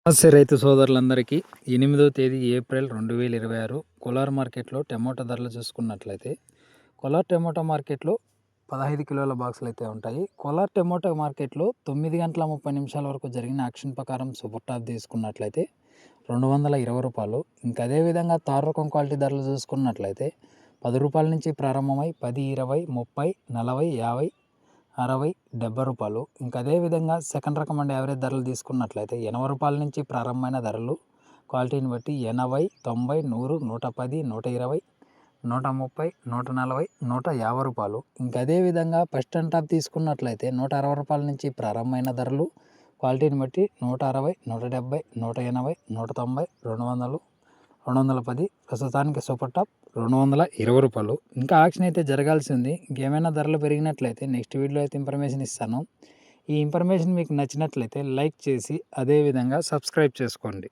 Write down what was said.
నమస్తే రైతు సోదరులందరికీ 8వ తేదీ ఏప్రిల్ 2026 కోలార్ మార్కెట్లో టమోటా ధరలు చూసుకున్నట్లయితే కోలార్ టమోటా మార్కెట్లో 15 కిలోల బాక్సులు అయితే ఉంటాయి. కోలార్ టమోటా మార్కెట్లో 9 గంటల 30 నిమిషాల వరకు జరిగిన యాక్షన్ ప్రకారం సూపర్ టాప్ తీసుకున్నట్లయితే ₹220. ఇంకా అదేవిధంగా తార్ రకం క్వాలిటీ ధరలు చూసుకున్నట్లయితే ₹10 నుంచి ప్రారంభమై 10, 20, 30, 40, 50, 60, ₹70. ఇంకా అదేవిధంగా సెకండ్ రకం అండ్ యావరేజ్ ధరలు తీసుకున్నట్లయితే ₹80 నుంచి ప్రారంభమైన ధరలు క్వాలిటీని బట్టి 80, 90, 100, 110, 120, 130, 140, ₹150. ఇంకా అదేవిధంగా ఫస్ట్ అండ్ టాప్ తీసుకున్నట్లయితే ₹160 నుంచి ప్రారంభమైన ధరలు క్వాలిటీని బట్టి 160, 170, 180, 190, 200, 210. ప్రస్తుతానికి సూపర్ టాప్ ₹220. ఇంకా ఆక్షన్ అయితే జరగాల్సి ఉంది. ఇంకేమైనా ధరలు పెరిగినట్లయితే నెక్స్ట్ వీడియోలో అయితే ఇన్ఫర్మేషన్ ఇస్తాను. ఈ ఇన్ఫర్మేషన్ మీకు నచ్చినట్లయితే లైక్ చేసి అదేవిధంగా సబ్స్క్రైబ్ చేసుకోండి.